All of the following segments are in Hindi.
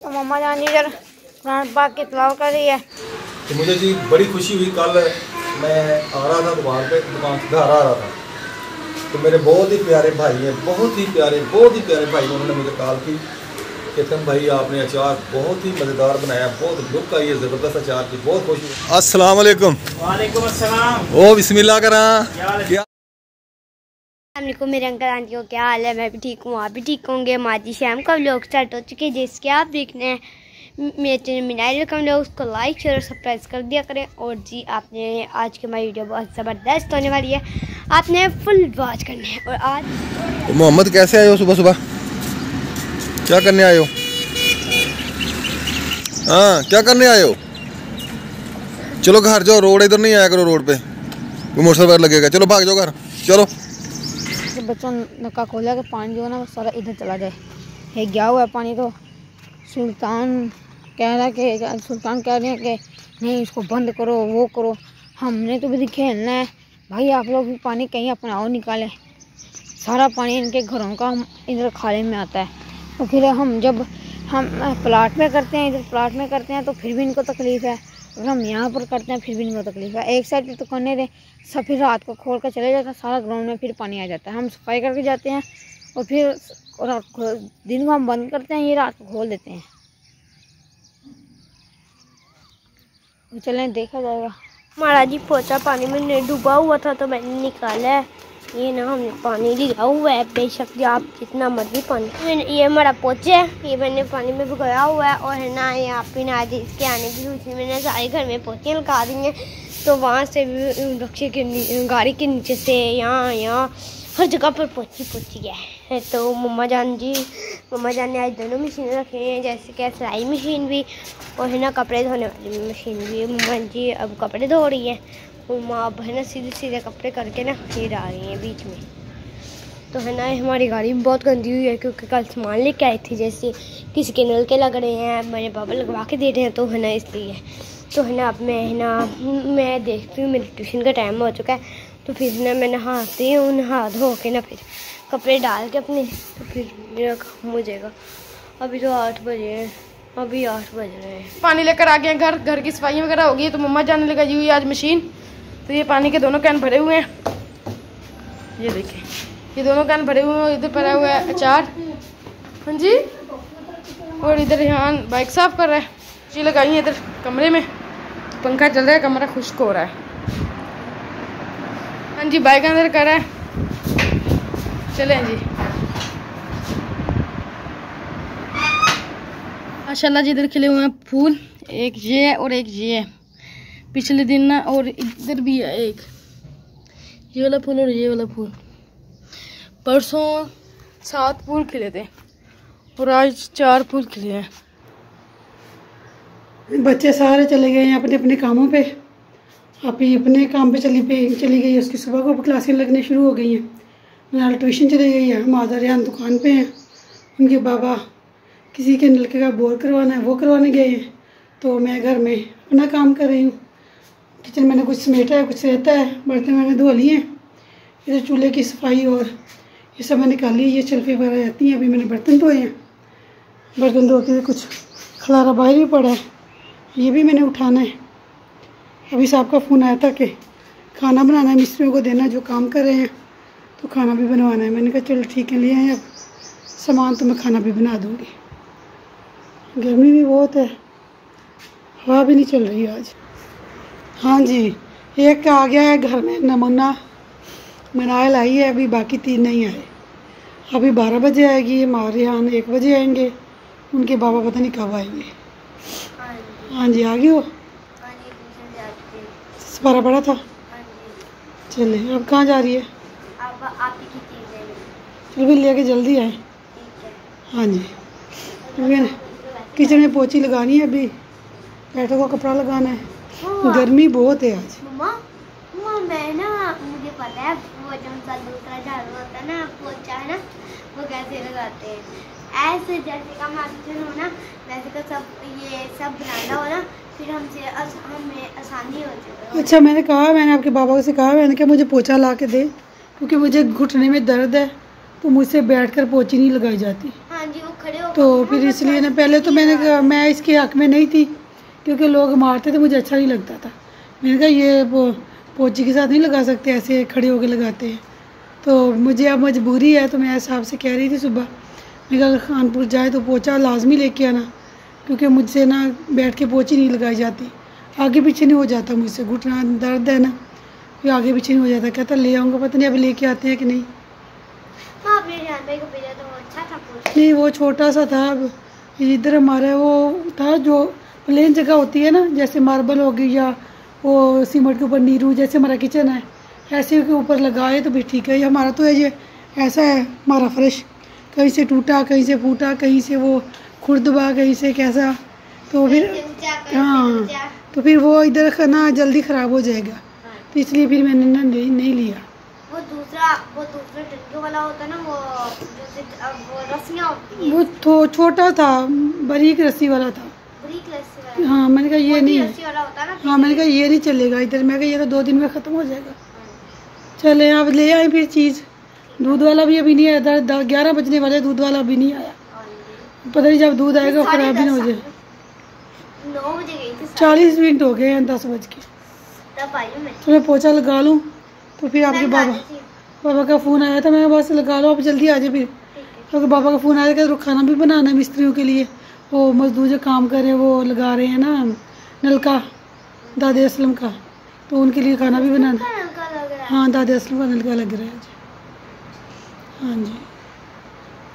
तो मम्मा जान इधर कुरान पाक की तिलावत कर रही है। तो मुझे जी बड़ी खुशी हुई। कल मैं आ रहा था दुकान से घर आ रहा था, तो मेरे बहुत ही प्यारे भाई हैं, बहुत ही प्यारे भाई, उन्होंने मुझे कॉल की कि तुम भाई आपने अचार बहुत ही मज़ेदार बनाया, बहुत लुक आई है ज़बरदस्त अचार की, बहुत खुश हुई। अस्सलाम वालेकुम। वालेकुम अस्सलाम। ओ बिस्मिल्लाह करा क्या वालेकुम मेरे अंकल आंटी को क्या हाल है? मैं भी ठीक हूँ, आप भी ठीक होंगे। हमारी शाम का व्लॉग स्टार्ट हो चुके हैं, जिसके आप देखने हैं मेरे चैनल मिनाइल वेलकम, उसको लाइक शेयर और सब्सक्राइब कर दिया करें। और जी आपने आज की हमारी वीडियो बहुत ज़बरदस्त होने वाली है, आपने फुल वॉच करनी है। और आज मोहम्मद कैसे आए हो? सुबह सुबह क्या करने आए हो? हाँ क्या करने आए हो? चलो घर जाओ, रोड इधर नहीं आया करो, रोड पे वो मोटरसाइकिल लगेगा। चलो भाग जाओ घर, चलो। बच्चों ने नक्का खोला कि पानी जो है ना वो सारा इधर चला जाए। ये गया हुआ है पानी, तो सुल्तान कह रहे हैं कि नहीं इसको बंद करो, वो करो। हमने तो भी खेलना है भाई, आप लोग भी पानी कहीं अपना और निकालें। सारा पानी इनके घरों का हम इधर खाले में आता है, तो फिर जब हम प्लाट में करते हैं, इधर प्लाट में करते हैं तो फिर भी इनको तकलीफ़ है, और हम यहाँ पर करते हैं फिर भी इनको तकलीफ़ है। एक साइड पे तो करने दें, सब फिर रात को खोल कर चले जाते हैं, सारा ग्राउंड में फिर पानी आ जाता है। हम सफाई करके जाते हैं और फिर दिन को हम बंद करते हैं, ये रात को खोल देते हैं। तो चलें देखा जाएगा। हमारा जी पोचा पानी में डूबा हुआ था तो मैंने निकाला है। ये ना हमने पानी लिया हुआ है, बेशक आप जितना मर्जी पानी। ये हमारा पोचा है, ये मैंने पानी में भिगोया हुआ है। और है ना यहाँ पे ना इसके आने की खुशी मैंने सारे घर में पोचे लगा दी हैं, तो वहाँ से भी रक्शे के गाड़ी के नीचे से यहाँ हर जगह पर पोची है। तो मम्मा जान ने आज दोनों मशीनें रखी हैं, जैसे कि सिलाई मशीन भी और है ना कपड़े धोने वाली मशीन भी। मम्मा जी अब कपड़े धो रही है, मम्मा अब है ना सीधे कपड़े करके ना फिर आ रही हैं बीच में। तो है ना हमारी गाड़ी भी बहुत गंदी हुई है, क्योंकि कल सामान लेके आई थी, जैसे किसी के नल के लग रहे हैं, मेरे पापा लगवा के दे रहे हैं, तो है ना इसलिए। तो है ना अब मैं देखती हूँ मेरी ट्यूशन का टाइम हो चुका है, तो फिर ना मैं नहाती हूँ, नहा धो के ना फिर कपड़े डाल के अपने, तो फिर मेरा काम हो जाएगा। अभी तो 8 बजे हैं, अभी 8 बज रहे हैं। पानी लेकर आ गए घर की सफाई वगैरह हो गई, तो मम्मा जाने लगाई हुई आज मशीन। तो ये पानी के दोनों कैन भरे हुए हैं, ये देखें ये दोनों कैन भरे हुए हैं। इधर भरा हुआ है अचार, हाँ जी, और इधर यहाँ बाइक साफ कर रहा है। जी लगाई है इधर कमरे में, पंखा चल रहा है, कमरा खुश्क हो रहा है। हाँ जी बाइक अंदर कर रहा है, चलें जी। माशाल्लाह जी इधर खिले हुए हैं फूल, एक ये है और एक ये है। पिछले दिन ना और इधर भी है एक ये वाला फूल और ये वाला फूल। परसों 7 फूल खिले थे और आज 4 फूल खिले हैं। बच्चे सारे चले गए हैं अपने अपने कामों पे। आप ही अपने काम पे चली गई है, उसकी सुबह को क्लासें लगने शुरू हो गई हैं। नाल ट्यूशन चली गई है, मादर यहाँ दुकान पे हैं, उनके बाबा किसी के नलके का बोर करवाना है वो करवाने गए हैं, तो मैं घर में अपना काम कर रही हूँ। किचन मैंने कुछ समेटा है, कुछ रहता है, बर्तन मैंने धो लिए हैं। इधर चूल्हे की सफाई और ये सब मैंने कर ली। ये शल्फी वगैरह रहती हैं, अभी मैंने बर्तन धोए हैं। बर्तन धो के कुछ खलारा बाहर भी पड़ा है, ये भी मैंने उठाना है। अभी साहब का फ़ोन आया था कि खाना बनाना है, मिस्त्रियों को देना जो काम कर रहे हैं, तो खाना भी बनवाना है। मैंने कहा चलो ठीक है, ले आए अब सामान, तो मैं खाना भी बना दूँगी। गर्मी भी बहुत है, हवा भी नहीं चल रही आज। हाँ जी एक आ गया है घर में नमूना, मिनाइल आई है, अभी बाकी 3 नहीं आए। अभी 12 बजे आएगी, हमारे यहाँ 1 बजे आएंगे, उनके बाबा पता नहीं कब आएंगे। हाँ जी आ गई हो, सपारा पड़ा था। चले अब कहाँ जा रही है? चल भी लेके जल्दी आए। हाँ जी किचन में पोछी लगानी है, अभी बैठो को कपड़ा लगाना है। गर्मी बहुत है आज। मम्मा मैं ना, मुझे पता है वो जो दूसरा झाड़ू होता है ना, पोछा है ना, वो कैसे लगाते हैं। ऐसे जैसे का मास्टर हो ना, वैसे का सब ये सब बनाना हो ना, फिर हमें आसानी हो जाएगी। अच्छा मैंने आपके बाबा से कहा, मैंने कहा मुझे पोछा ला के दे, क्योंकि मुझे घुटने में दर्द है, तो मुझसे बैठकर पोछी नहीं लगाई जाती। हाँ जी वो खड़े हो तो फिर इसलिए ना पहले तो मैं इसके हक में नहीं थी, क्योंकि लोग मारते थे, मुझे अच्छा नहीं लगता था। मैंने कहा ये पोची के साथ नहीं लगा सकते, ऐसे खड़े होकर लगाते हैं। तो मुझे अब मजबूरी है, तो मैं साहब से कह रही थी सुबह, मैं कहा खानपुर जाए तो पोचा लाजमी लेके आना, क्योंकि मुझसे ना बैठ के पोची नहीं लगाई जाती, आगे पीछे नहीं हो जाता मुझसे, घुटना दर्द है ना, फिर आगे पीछे नहीं हो जाता। कहता ले आऊँगा, पता नहीं अभी लेके आते हैं कि नहीं। हाँ, अपने जान भाई को भेजा तो वो अच्छा था पोचा। नहीं, वो छोटा सा था। अब इधर हमारा वो था जो प्लेन जगह होती है ना, जैसे मार्बल होगी या वो सीमेंट के ऊपर नीरू, जैसे हमारा किचन है ऐसे के ऊपर लगाए तो भी ठीक है। ये हमारा तो है, ये ऐसा है हमारा फर्श, कहीं से टूटा, कहीं से फूटा, कहीं से वो खुरदबा, कहीं से कैसा, तो फिर हाँ, तो फिर वो इधर का ना जल्दी ख़राब हो जाएगा, तो इसलिए फिर मैंने ना नहीं लिया। वो दूसरा डंडे वाला होता है ना, वो रस्सियाँ होती हैं। वो तो छोटा था, बारीक रस्सी वाला था। बारीक रस्सी वाला। हाँ, मैंने कहा ये नहीं, रस्सी वाला होता है ना। हाँ मैंने कहा ये नहीं चलेगा इधर। मैं कहा ये तो 2 दिन में ख़त्म हो जाएगा। चले अब ले आए फिर चीज़। दूध वाला भी अभी नहीं आया, 11 बजने वाले, दूध वाला अभी नहीं आया। पता नहीं जब दूध आएगा ख़राब भी ना हो जाए। 9 बजे गई थी, 40 मिनट हो गए हैं 10 बज के। तब आई हूँ मैं। तो मैं पोछा लगा लूँ, तो फिर आपके बाबा का फ़ोन आया था, मैं बस लगा लो, आप जल्दी आ जाए फिर, क्योंकि बाबा का फ़ोन आया था कि खाना भी बनाना है मिस्त्रियों के लिए। वो मजदूर जो काम कर रहे हैं वो लगा रहे हैं ना नलका, दादे असलम का, तो उनके लिए खाना भी बनाना है। हाँ, दादे असलम का नलका लग रहा है जी। हाँ जी,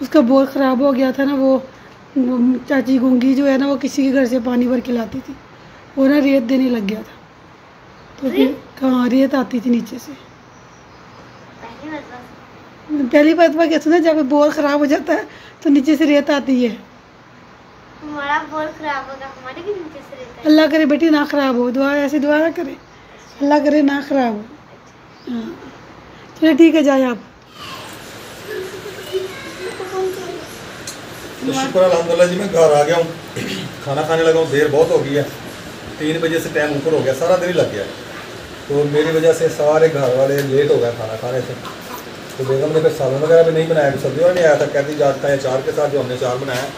उसका बोर ख़राब हो गया था ना, वो चाची गूंगी जो है ना, वो किसी के घर से पानी भर के लाती थी, वो ना रेत देने लग गया था, तो फिर कहाँ रेत आती थी नीचे से। पहली बात कैसे ना, जब बोर ख़राब हो जाता है तो नीचे से रेत आती है। हमारा बोर ख़राब होगा, हमारे भी नीचे से रेत है। अल्लाह करे बेटी ना ख़राब हो, दुआ ऐसी दुआ ना करे, अल्लाह करे ना ख़राब हो। हाँ चलिए ठीक है, जाए आप। तो शुक्र अल्हम्दुलिल्लाह जी, मैं घर आ गया हूँ, खाना खाने लगा हूँ। देर बहुत हो गई है, 3 बजे से टाइम ऊपर हो गया, सारा दिन ही लग गया। तो मेरी वजह से सारे घर वाले लेट हो गए खाना खाने से। तो बेगम ने फिर सालन वगैरह भी नहीं बनाया, सब्जी और नहीं आया था, कहती जाता है अचार के साथ जो हमने अचार बनाया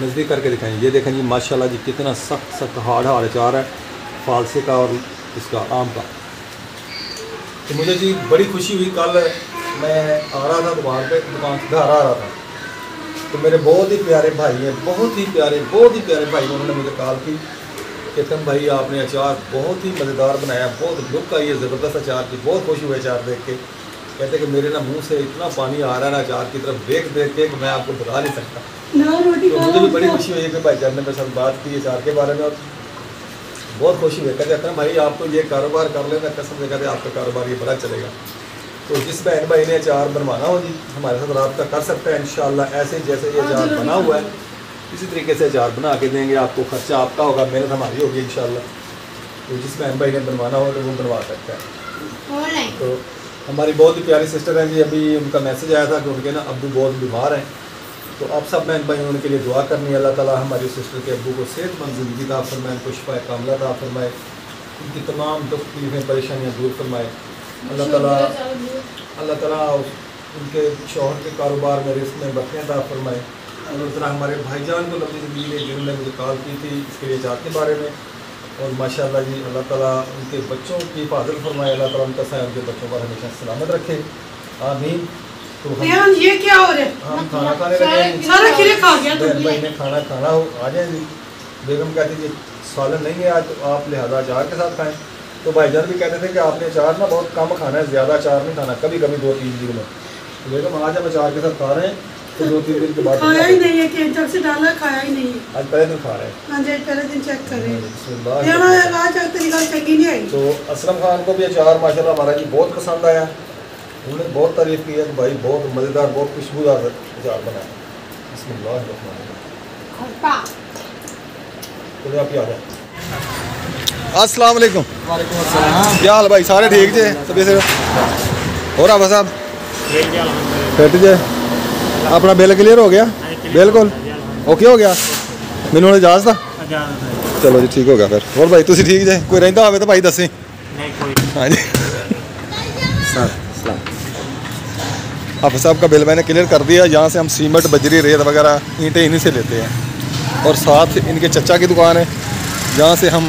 नज़दीक करके दिखाएं। ये देखें जी माशाल्लाह जी, कितना सख्त हार्ड अचार है फालसे का और इसका आम का। तो मुझे जी बड़ी खुशी हुई, कल मैं आ रहा था दुकान से घर आ रहा था, तो मेरे बहुत ही प्यारे भाई हैं, बहुत ही प्यारे भाई, उन्होंने मुझे कॉल की कि तुम भाई आपने अचार बहुत ही मज़ेदार बनाया, बहुत लुक आई है ज़बरदस्त अचार की। बहुत खुश हुए अचार देख के, कहते कि मेरे ना मुंह से इतना पानी आ रहा है ना अचार की तरफ देख के कि मैं आपको बता नहीं सकता। तो मुझे भी बड़ी खुशी हुई कि भाईजान ने मेरे साथ बात की अचार के बारे में, और बहुत खुशी हुई। कहते हैं भाई आप तो ये कारोबार कर लेना, कसम से कहते आपका कारोबार ये बड़ा चलेगा। तो जिस बहन भाई ने अचार बनवाना हो जी, हमारे साथ रब्ता कर सकता है इंशाल्लाह। ऐसे जैसे ये अचार बना हुआ है इसी तरीके से अचार बना के देंगे आपको, खर्चा आपका होगा, मेहनत हमारी होगी इंशाल्लाह। तो जिस बहन भाई ने बनवाना हो तो वो बनवा सकता है। तो हमारी बहुत ही प्यारी सिस्टर हैं जी, अभी उनका मैसेज आया था कि उनके ना अब्बू बहुत बीमार हैं, तो आप सब बहन भाई उनके लिए दुआ करनी है। अल्लाह ताला हमारी सिस्टर के अब्बू को सेहतमंद ज़िंदगी अता फरमाए, उनको शिफा कामिला अता फरमाए, उनकी तमाम तकलीफ़ें परेशानियाँ दूर फरमाए। अल्लाह ताला उनके शौहर के कारोबार में रिस्क में बरकत अता फरमाए। अल्लाह ताला हमारे भाईजान को लंबी ज़िंदगी दे, जिन्होंने मुझे कॉल की थी इसके लिए अचार के बारे में। और माशाल्लाह जी अल्लाह ताला उनके बच्चों की हिफाजत फरमाए, अल्लाह ताला उनका साया उनके बच्चों पर हमेशा सलामत रखे, आमीन। तो ये क्या हो रहा है? हम खाना खाने लगे, सारा खीरे खा गया तो बहन भाई ने खाना खाना हो आ जाए जी। बेगम कहती जी सालन नहीं है आज, तो आप लिहाजा अचार के साथ खाएं। तो भाईजान भी कहते थे कि आपने अचार ना बहुत कम खाना है, ज़्यादा अचार नहीं खाना, कभी कभी 2-3 दिन में। तो बेगम आज हम अचार के साथ खा रहे हैं, तो 2-3 दिन के बाद खाया ही नहीं है कि जब से डाला खाया ही नहीं है। आज पहले दिन खा रहे हैं। हाँ जी, पहले दिन चेक कर रहे हैं। बिस्मिल्लाह। आज तरीका चेक ही नहीं आई। तो असलम खान को भी अचार माशाल्लाह हमारा जी बहुत पसंद आया, उन्होंने बहुत तारीफ़ की है कि भाई बहुत मज़ेदार, बहुत खुशबूदार अचार बनाया। बिस्मिल्लाह। तो आप आ जाए। अस्सलाम वालेकुम। वालेकुम अस्सलाम। क्या हाल भाई, सारे ठीक जे तबी से हो रहा साहब फिट जे? अपना बिल क्लियर हो गया? बिल्कुल ओके हो गया, मैनू हुण इजाज़त आ? चलो जी ठीक हो गया फिर। और भाई तुसी ठीक जे? कोई रहिंदा होवे तो भाई दसी। हाँ जी हाफिज़ साहब का बिल मैंने क्लियर कर दिया। यहाँ से हम सीमेंट, बजरी, रेत वगैरह ईंटें इन्हीं से लेते हैं। और साथ इनके चचा की दुकान है जहाँ से हम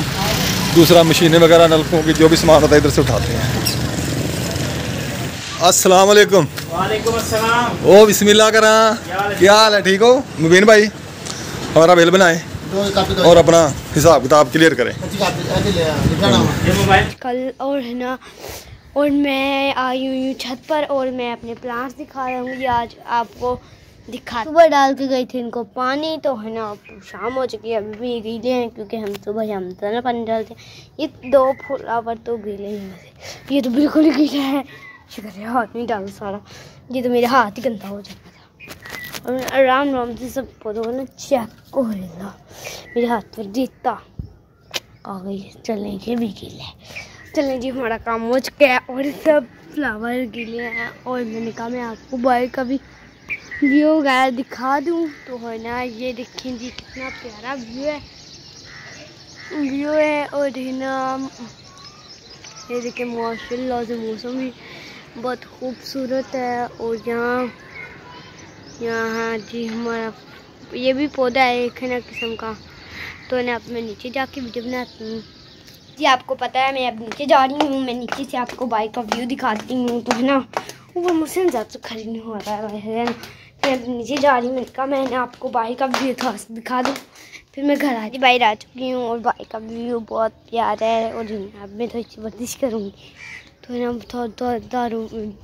दूसरा मशीनें वगैरह, नलकों की जो भी सामान होता है इधर से उठाते हैं। अस्सलाम वालेकुम। वालेकुम अस्सलाम। ओ बिस्मिल्लाह करा, क्या हाल है? ठीक हो मुबीन भाई? हमारा बिल बनाए और अपना हिसाब किताब क्लियर करें। कल और है ना, और मैं आई हुई हूँ छत पर और मैं अपने प्लांट्स दिखा रहा हूँ। ये आज आपको दिखा, सुबह डाल के गई थी इनको पानी, तो है ना शाम हो चुकी है, अभी भी गीले हैं क्योंकि हम सुबह शाम तो ना पानी डालते हैं। ये 2 फ्लावर तो गीले हैं, वैसे ये तो बिल्कुल ही गीला है। शुक्र है हाथ नहीं डाल सारा, ये तो मेरा हाथ ही गंदा हो जाता था। और आराम आराम से सब पौधों को ना चेक को हिला, मेरे हाथ पर जीता आ गई। चलें ये भी गीले है, चलें जी हमारा काम हो चुका है और सब फ्लावर गीले हैं। और मैंने कहा मैं आपको बाहर का भी व्यू वगैरह दिखा दूँ, तो है ना ये देखें जी कितना प्यारा व्यू है। और है ना ये देखें माशाल्लाह से मौसम भी बहुत खूबसूरत है। और यहाँ जी हमारा ये भी पौधा है एक है ना किस्म का, तो ना अब मैं नीचे जाके वीडियो बनाती हूँ जी। आपको पता है मैं अब नीचे जा रही हूँ, मैं नीचे से आपको बाइक का व्यू दिखाती हूँ। तो है ना ऊपर मुझसे ज़्यादा खरीद नहीं हो रहा है ना, फिर अब नीचे जा रही हूँ। मैंने कहा मैं आपको बाइक का व्यू दिखा दूँ। फिर मैं घर आती बाहर आ चुकी हूँ और बाइक का व्यू बहुत प्यारा है। और अब मैं थोड़ी सी वर्जिश करूँगी, तो है ना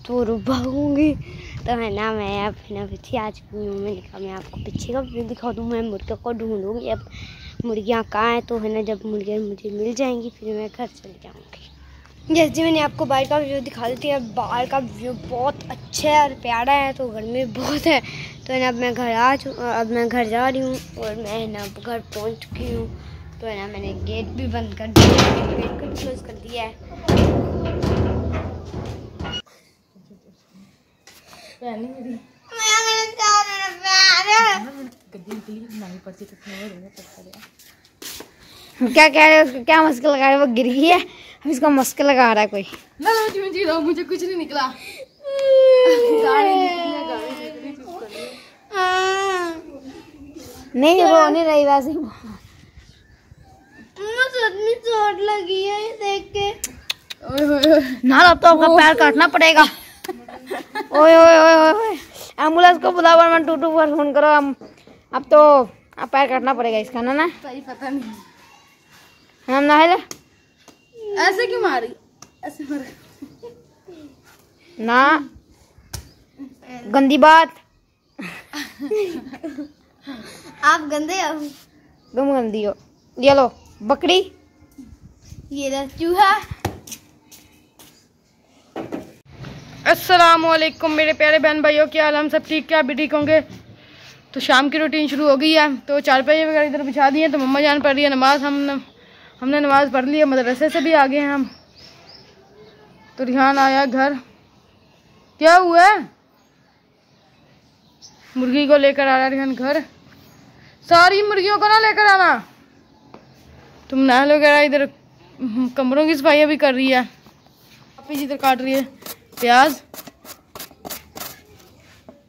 थोड़ा भागूँगी, तो है ना मैं अब है ना पीछे आ चुकी हूँ। मैंने कहा मैं आपको पीछे का व्यू दिखा दूँ। मैं मुर्गियों को ढूंढूँगी, अब मुर्गियाँ कहाँ हैं, तो है ना जब मुर्गियाँ मुझे मिल जाएंगी फिर मैं घर चले जाऊँगी। जैसे मैंने आपको बाहर का व्यू दिखा दी थी, अब बाहर का व्यू बहुत अच्छा है और प्यारा है, तो गर्मी बहुत है। तो है ना अब मैं घर जा रही हूँ और मैं है ना घर पहुँच चुकी हूँ। तो है ना मैंने गेट भी बंद कर दिया है, गेट को क्लोज कर दिया है। क्या कह रहे हो? क्या मस्क लगा रहे हो? वो गिर गई है, अब इसको मस्क लगा रहा है कोई। ना मुझे कुछ नहीं निकला। नहीं रो नहीं रही, वैसे ही चोट लगी है देख के ना। अब तो आपका पैर काटना पड़ेगा। ओए ओए ओए ओए, एम्बुलेंस को बुलाओ, 122 पर फोन करो। अब तो अब पैर काटना पड़ेगा इसका ना। सही पता नहीं हम ना है ऐसे क्यों मारी, ऐसे मार ना, गंदी बात। आप गंदे हो, तुम गंदी हो। ये लो बकरी, ये लो चूहा। अस्सलामुअलैकुम मेरे प्यारे बहन भाइयों, क्या हाल? हम सब ठीक, क्या भी ठीक होंगे। तो शाम की रूटीन शुरू हो गई है, तो चारपाई वगैरह इधर बिछा दिए। तो मम्मा जान पढ़ रही है नमाज, हमने नमाज पढ़ ली है, मदरसे से भी आ गए हैं हम। तो रिहान आया घर, क्या हुआ है? मुर्गी को लेकर आ रहा रिहान घर। सारी मुर्गियों को ना लेकर आना। तुम नहल वगैरह इधर कमरों की सफाई भी कर रही है। आप इधर काट रही है प्याज।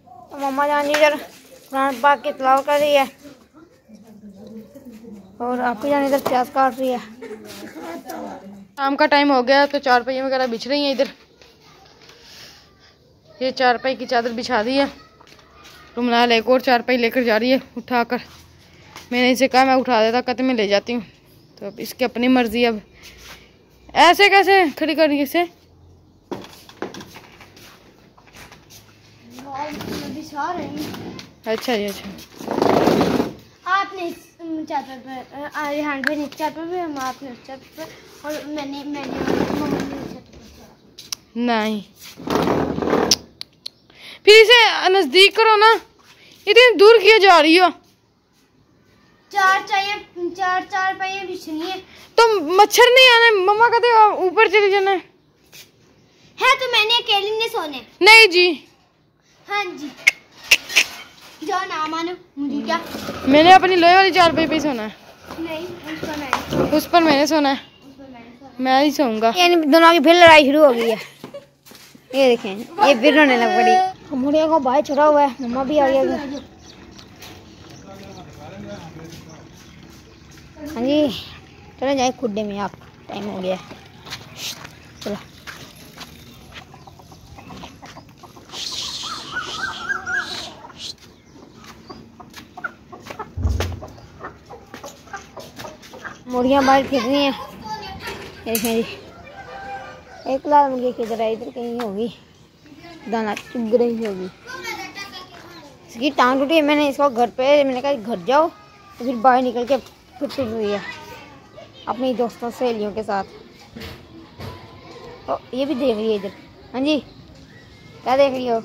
तो मम्मा जान इधर कुरान पाक की तिलावत कर रही है और आप जान इधर प्याज काट रही है। शाम का टाइम हो गया, तो चारपाई वगैरह बिछ रही हैं इधर। ये चारपाई की चादर बिछा दी है। रुमनाल एक और चारपाई लेकर जा रही है उठाकर। मैंने इसे कहा मैं उठा देता, कहते मैं ले जाती हूँ। तो अब इसकी अपनी मर्जी। अब ऐसे कैसे खड़ी कर रही है इसे? अच्छा जी, अच्छा। आपने चादर पर हैंड पे नीचे चादर पे, हम आपने उस चादर पर, और मैंने नहीं, फिर इसे नजदीक करो ना, इतनी दूर किया जा रही हो। चार पाइयां बिछनी है तो मच्छर नहीं आने, मम्मा कहते ऊपर चले जाना है। तो मैंने अकेले नहीं सोने। नहीं जी, हाँ जी, जाओ ना मानो मुझे क्या। मैंने अपनी लोहे वाली चारपाई पे सोना है। नहीं, उस पर मैंने सोना है। मैं ही सोऊंगा। यानी दोनों की फिर लड़ाई शुरू हो गई है। ये देखें, ये फिर रोने लग पड़ी। मुर्गियों को बाहर चढ़ा हुआ है, मम्मा भी आ गया। हाँ जी, चलो जाए खुड्डे में, आप टाइम हो गया। चलो मुर्गियाँ बाहर फिर रही हैं। देखें जी, एक लाल मुर्गी किधर है? इधर कहीं होगी, दाना चुग रही होगी। इसकी टांग टूटी है, मैंने इसको घर पे, मैंने कहा घर जाओ, तो फिर बाहर निकल के फिर टूट रही है अपनी दोस्तों सहेलियों के साथ। तो ये भी देख रही है इधर। हाँ जी, क्या देख रही हो?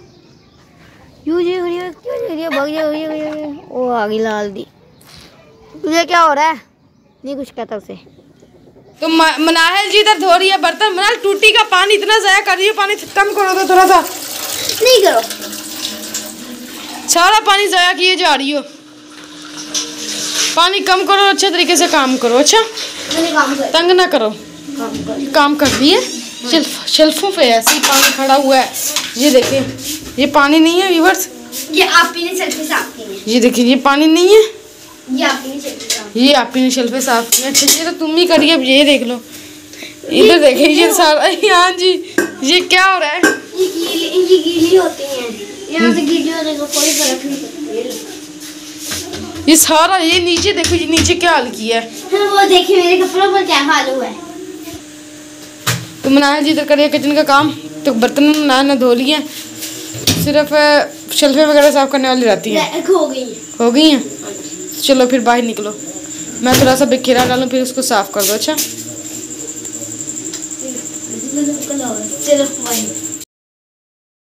क्यों देख रही हो? क्यों देख रही हो? भाग जाओ। वो आ गई लाल दी। तुझे क्या हो रहा है? नहीं कुछ कहता उसे। तो मनाहल जी इधर धो रही है बर्तन। मनाहल टूटी का पानी इतना ज़ाया कर रही है, पानी कम करो तो थोड़ा सा। नहीं करो, सारा पानी ज़ाया किए जा रही हो। पानी कम करो, अच्छे तरीके से काम करो। अच्छा, तंग ना करो। काम कर रही है। शेल्फों पे ऐसे ही पानी खड़ा हुआ है। ये देखिए, ये पानी नहीं है व्यूअर्स, ये आप ही ने शेल्फे साफ की है। ये देखिए, ये पानी नहीं है, ये आप ही ने शेल्फे साफ। ये आप ही ने शेल्फे साफ की। अच्छा, ये तो तुम ही करिए। अब ये देख लो, इधर देखिए, ये सारा। हाँ जी, ये क्या हो रहा है? ये गीली होती हैं, यहाँ से गीली होने का कोई फर्क नहीं पड़ता। ये सारा, ये नीचे देखो, ये नीचे क्या हाल किया है। वो देखिए मेरे कपड़ों पर क्या हाल हुआ है। तो मनाया जी इधर करिए किचन का काम। तो बर्तन मनाया ने धो लिए, सिर्फ शेल्फे वगैरह साफ करने वाली रहती हैं। हो गई हैं। चलो फिर बाहर निकलो, मैं थोड़ा सा बिखेरा डालूं, फिर उसको साफ कर दो। अच्छा, चलो बाहर।